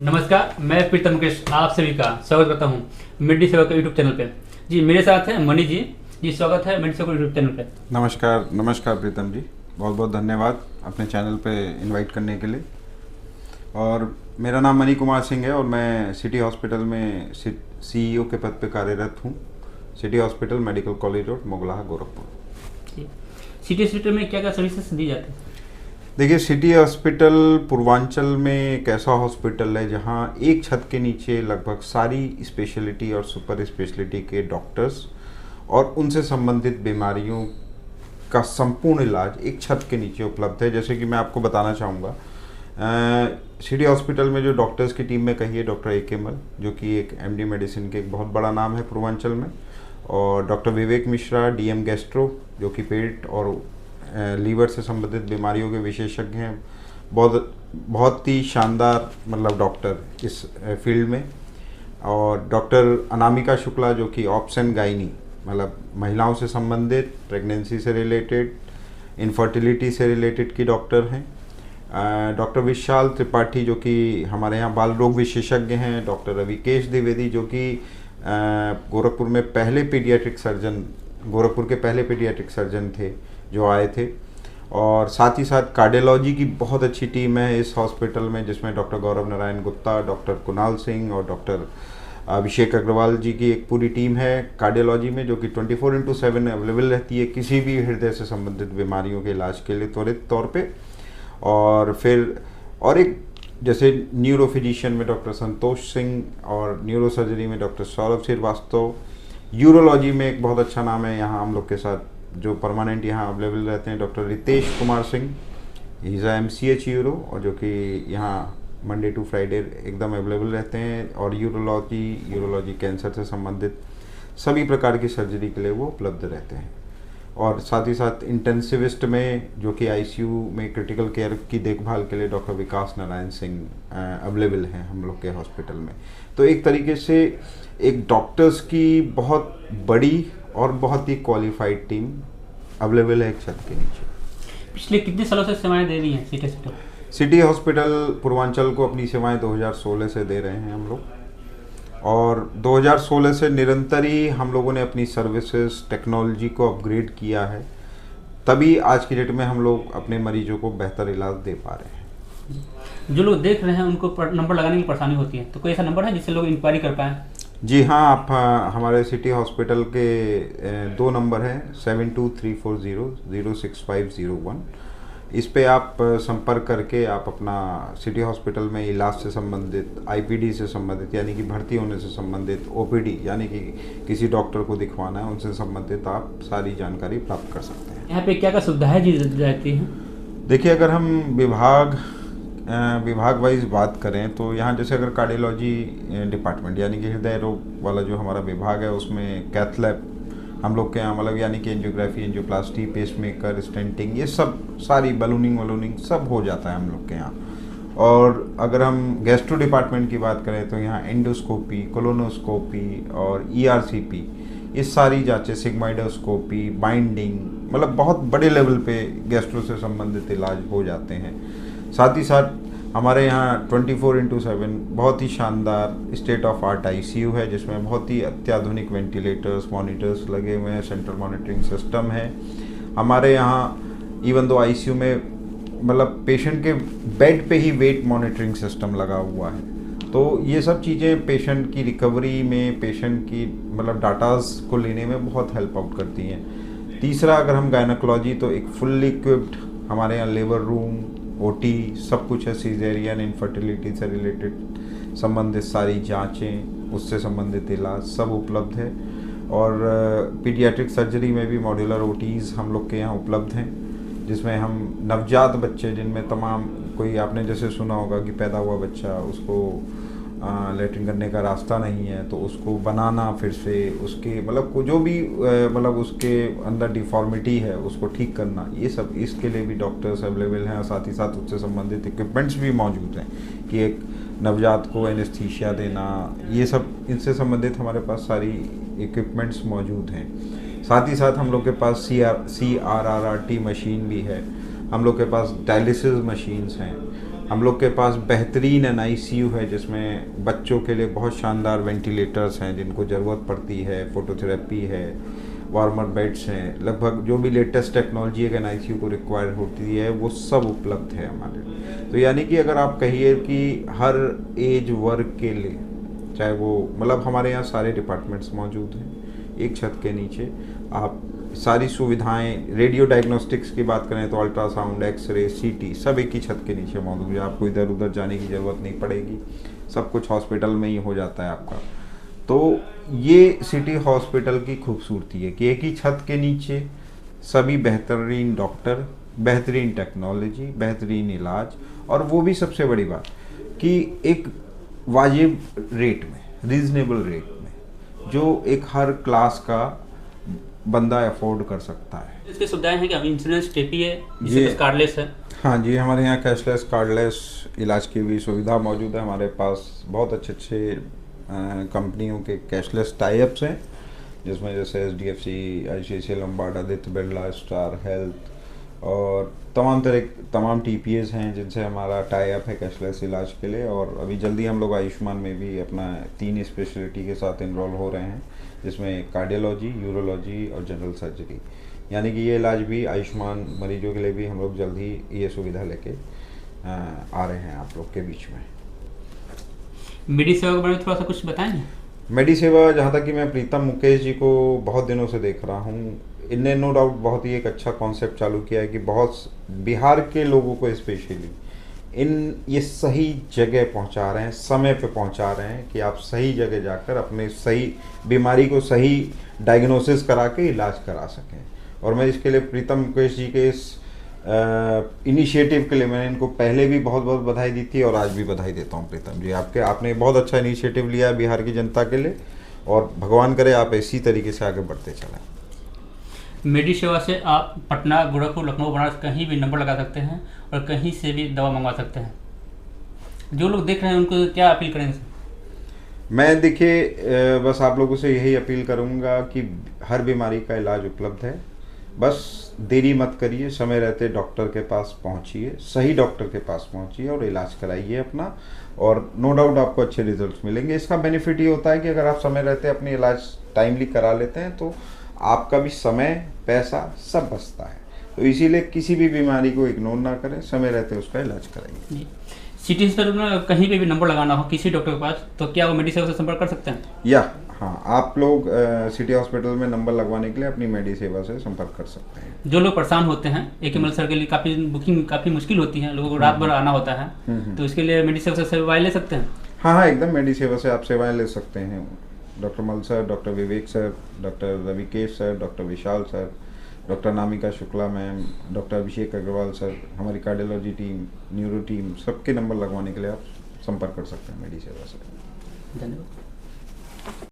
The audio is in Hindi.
नमस्कार, मैं प्रीतम मुकेश आप सभी का स्वागत करता हूँ मिडी सेवा के यूट्यूब चैनल पे। जी मेरे साथ हैं मनी जी। जी स्वागत है मिडी सेवा के यूट्यूब चैनल पे। नमस्कार नमस्कार प्रीतम जी, बहुत बहुत धन्यवाद अपने चैनल पे इनवाइट करने के लिए। और मेरा नाम मनी कुमार सिंह है और मैं सिटी हॉस्पिटल में सीईओ के पद पे कार्यरत हूँ। City hospital medical college road Moglaha Gorakhpur. City hospital में क्या क्या सर्विसेज दी जाती है? देखिए, सिटी हॉस्पिटल पूर्वांचल में एक ऐसा हॉस्पिटल है जहाँ एक छत के नीचे लगभग सारी स्पेशलिटी और सुपर स्पेशलिटी के डॉक्टर्स और उनसे संबंधित बीमारियों का संपूर्ण इलाज एक छत के नीचे उपलब्ध है। जैसे कि मैं आपको बताना चाहूँगा, सिटी हॉस्पिटल में जो डॉक्टर्स की टीम में कहिए डॉक्टर ए.के. मल, जो कि एक एमडी मेडिसिन के एक बहुत बड़ा नाम है पूर्वांचल में, और डॉक्टर विवेक मिश्रा डीएम गैस्ट्रो, जो कि पेट और लीवर से संबंधित बीमारियों के विशेषज्ञ हैं। बहुत ही शानदार मतलब डॉक्टर इस फील्ड में। और डॉक्टर अनामिका शुक्ला, जो कि ऑप्स एंड गायनी मतलब महिलाओं से संबंधित, प्रेगनेंसी से रिलेटेड, इनफर्टिलिटी से रिलेटेड की डॉक्टर हैं। डॉक्टर विशाल त्रिपाठी, जो कि हमारे यहाँ बाल रोग विशेषज्ञ हैं। डॉक्टर रविकेश द्विवेदी, जो कि गोरखपुर में पहले पीडियाट्रिक सर्जन, गोरखपुर के पहले पीडियाट्रिक सर्जन थे जो आए थे। और साथ ही साथ कार्डियोलॉजी की बहुत अच्छी टीम है इस हॉस्पिटल में, जिसमें डॉक्टर गौरव नारायण गुप्ता, डॉक्टर कुणाल सिंह और डॉक्टर अभिषेक अग्रवाल जी की एक पूरी टीम है कार्डियोलॉजी में, जो कि 24/7 अवेलेबल रहती है किसी भी हृदय से संबंधित बीमारियों के इलाज के लिए त्वरित तौर पे। और फिर और एक जैसे न्यूरो फिजिशियन में डॉक्टर संतोष सिंह और न्यूरो सर्जरी में डॉक्टर सौरभ श्रीवास्तव। यूरोलॉजी में एक बहुत अच्छा नाम है यहाँ हम लोग के साथ जो परमानेंट यहाँ अवेलेबल रहते हैं, doctor Ritesh Kumar Singh, is MCH uro, और जो कि यहाँ मंडे टू फ्राइडे एकदम अवेलेबल रहते हैं। और यूरोलॉजी कैंसर से संबंधित सभी प्रकार की सर्जरी के लिए वो उपलब्ध रहते हैं। और साथ ही साथ इंटेंसिविस्ट में, जो कि ICU में क्रिटिकल केयर की देखभाल के लिए डॉक्टर विकास नारायण सिंह अवेलेबल हैं हम लोग के हॉस्पिटल में। तो एक तरीके से एक डॉक्टर्स की बहुत बड़ी और बहुत ही क्वालिफाइड टीम अवेलेबल है एक छत के नीचे। पिछले कितने सालों से सेवाएं दे रही हैं city hospital? City hospital Purvanchal को अपनी सेवाएं 2016 से दे रहे हैं हम लोग, और 2016 से निरंतर ही हम लोगों ने अपनी सर्विसेज टेक्नोलॉजी को अपग्रेड किया है। तभी आज की डेट में हम लोग अपने मरीजों को बेहतर इलाज दे पा रहे हैं। जो लोग देख रहे हैं उनको नंबर लगाने की परेशानी होती है, तो कोई ऐसा नंबर है जिससे लोग इंक्वायरी कर पाएँ? जी हाँ, आप हमारे सिटी हॉस्पिटल के 2 नंबर हैं 7234006501। इस पे आप संपर्क करके आप अपना सिटी हॉस्पिटल में इलाज से संबंधित, IPD से संबंधित यानी कि भर्ती होने से संबंधित, OPD यानी कि किसी डॉक्टर को दिखवाना है, उनसे संबंधित आप सारी जानकारी प्राप्त कर सकते हैं। यहाँ पे क्या क्या सुविधाएं दी जाती हैं? देखिए, अगर हम विभाग वाइज बात करें तो यहाँ जैसे अगर कार्डियोलॉजी डिपार्टमेंट यानी कि हृदय रोग वाला जो हमारा विभाग है, उसमें कैथ लैब हम लोग के यहाँ मतलब यानी कि एंजियोग्राफी, एंजियोप्लास्टी, पेसमेकर, स्टेंटिंग, ये सब सारी बलूनिंग सब हो जाता है हम लोग के यहाँ। और अगर हम गैस्ट्रो डिपार्टमेंट की बात करें तो यहाँ एंडोस्कोपी, कोलोनोस्कोपी और ERCP, ये सारी जांचें, सिग्माइडोस्कोपी, बाइंडिंग, मतलब बहुत बड़े लेवल पे गैस्ट्रो से संबंधित इलाज हो जाते हैं। साथ ही साथ हमारे यहाँ 24/7 बहुत ही शानदार स्टेट ऑफ आर्ट ICU है, जिसमें बहुत ही अत्याधुनिक वेंटिलेटर्स, मॉनिटर्स लगे हुए हैं, सेंट्रल मॉनिटरिंग सिस्टम है हमारे यहाँ। इवन दो ICU में मतलब पेशेंट के बेड पे ही वेट मॉनिटरिंग सिस्टम लगा हुआ है। तो ये सब चीज़ें पेशेंट की रिकवरी में, पेशेंट की मतलब डाटाज को लेने में बहुत हेल्प आउट करती हैं। तीसरा, अगर हम गायनोकोलॉजी, तो एक फुल्ली इक्विप्ड हमारे यहाँ लेबर रूम, OT सब कुछ है। सीजेरियन, इनफर्टिलिटी से रिलेटेड संबंधित सारी जांचें, उससे संबंधित इलाज सब उपलब्ध है। और पीडियाट्रिक सर्जरी में भी मॉड्यूलर OTs हम लोग के यहाँ उपलब्ध हैं, जिसमें हम नवजात बच्चे, जिनमें तमाम कोई आपने जैसे सुना होगा कि पैदा हुआ बच्चा, उसको लेटरिन करने का रास्ता नहीं है, तो उसको बनाना, फिर से उसके मतलब जो भी मतलब उसके अंदर डिफॉर्मिटी है उसको ठीक करना, ये सब इसके लिए भी डॉक्टर्स अवेलेबल हैं। और साथ ही साथ उससे संबंधित इक्विपमेंट्स भी मौजूद हैं कि एक नवजात को एनेस्थीसिया देना, ये सब इनसे संबंधित हमारे पास सारी इक्विपमेंट्स मौजूद हैं। साथ ही साथ हम लोग के पास CRRT मशीन भी है, हम लोग के पास डायलिसिस मशीन्स हैं, हम लोग के पास बेहतरीन NICU है, जिसमें बच्चों के लिए बहुत शानदार वेंटिलेटर्स हैं जिनको ज़रूरत पड़ती है, फोटोथेरेपी है, वार्मर बेड्स हैं, लगभग जो भी लेटेस्ट टेक्नोलॉजी एक NICU को रिक्वायर होती है वो सब उपलब्ध है हमारे लिए। तो यानी कि अगर आप कहिए कि हर एज वर्ग के लिए, चाहे वो मतलब हमारे यहाँ सारे डिपार्टमेंट्स मौजूद हैं एक छत के नीचे। आप सारी सुविधाएं, रेडियो डायग्नोस्टिक्स की बात करें तो अल्ट्रासाउंड, एक्सरे, CT सब एक ही छत के नीचे मौजूद है। आपको इधर उधर जाने की ज़रूरत नहीं पड़ेगी, सब कुछ हॉस्पिटल में ही हो जाता है आपका। तो ये सिटी हॉस्पिटल की खूबसूरती है कि एक ही छत के नीचे सभी बेहतरीन डॉक्टर, बेहतरीन टेक्नोलॉजी, बेहतरीन इलाज, और वो भी सबसे बड़ी बात कि एक वाजिब रेट में, रीजनेबल रेट में, जो एक हर क्लास का बंदा अफोर्ड कर सकता है। इसकी सुविधाएं हैं कि इंश्योरेंस टेपी है, जी। जिससे कार्डलेस है। हाँ जी, हमारे यहाँ कैशलेस, कार्डलेस इलाज की भी सुविधा मौजूद है। हमारे पास बहुत अच्छे अच्छे कंपनियों के कैशलेस टाई-अप्स हैं, जिसमें जैसे SDFC, ICICI Lombard, Aditya Birla, star health और तमाम TPAs हैं जिनसे हमारा टाई अप है कैशलेस इलाज के लिए। और अभी जल्दी हम लोग आयुष्मान में भी अपना 3 स्पेशलिटी के साथ इनरोल हो रहे हैं, जिसमें कार्डियोलॉजी, यूरोलॉजी और जनरल सर्जरी। यानी कि ये इलाज भी आयुष्मान मरीजों के लिए भी हम लोग जल्द ही ये सुविधा लेके आ रहे हैं आप लोग के बीच में। मेडी सेवा के बारे में थोड़ा सा कुछ बताएंगे? मेडी सेवा, जहाँ तक कि मैं प्रीतम मुकेश जी को बहुत दिनों से देख रहा हूँ, इनने नो डाउट बहुत ही एक अच्छा कॉन्सेप्ट चालू किया है कि बहुत बिहार के लोगों को स्पेशली ये सही जगह पहुंचा रहे हैं, समय पे पहुंचा रहे हैं कि आप सही जगह जाकर अपने सही बीमारी को सही डायग्नोसिस करा के इलाज करा सकें। और मैं इसके लिए प्रीतम मुकेश जी के इस इनिशिएटिव के लिए मैंने इनको पहले भी बहुत बहुत बधाई दी थी और आज भी बधाई देता हूँ। प्रीतम जी, आपने बहुत अच्छा इनिशिएटिव लिया है बिहार की जनता के लिए, और भगवान करे आप इसी तरीके से आगे बढ़ते चलें। मेडी सेवा से आप पटना, गोरखपुर, लखनऊ, बनारस कहीं भी नंबर लगा सकते हैं और कहीं से भी दवा मंगवा सकते हैं। जो लोग देख रहे हैं उनको क्या अपील करेंगे? मैं देखिए बस आप लोगों से यही अपील करूंगा कि हर बीमारी का इलाज उपलब्ध है, बस देरी मत करिए, समय रहते डॉक्टर के पास पहुंचिए, सही डॉक्टर के पास पहुंचिए और इलाज कराइए अपना, और नो डाउट आपको अच्छे रिजल्ट्स मिलेंगे। इसका बेनिफिट ये होता है कि अगर आप समय रहते अपनी इलाज टाइमली करा लेते हैं तो आपका भी समय, पैसा सब बचता है। तो इसीलिए किसी भी बीमारी को इग्नोर ना करें, समय रहते उसका इलाज कराइए। सिटी हॉस्पिटल में कहीं पे भी नंबर लगाना हो किसी डॉक्टर के पास, तो क्या वो मेडी सेवा से संपर्क कर सकते हैं? या हाँ, आप लोग सिटी हॉस्पिटल में नंबर लगवाने के लिए अपनी मेडी सेवा से संपर्क कर सकते हैं। जो लोग परेशान होते हैं, एक सर के लिए काफ़ी बुकिंग काफ़ी मुश्किल होती है, लोगों को रात भर आना होता है, तो इसके लिए मेडी सेवा से सेवाएं ले सकते हैं? हाँ, एकदम मेडी सेवा से आप सेवाएं ले सकते हैं। Doctor Mal sir, doctor Vivek sir, doctor Ravikesh sir, doctor Vishal sir, doctor Namika Shukla ma'am, doctor Abhishek Agarwal sir, हमारी कार्डियोलॉजी टीम, न्यूरो टीम, सबके नंबर लगवाने के लिए आप संपर्क कर सकते हैं मेडी सेवा से। धन्यवाद।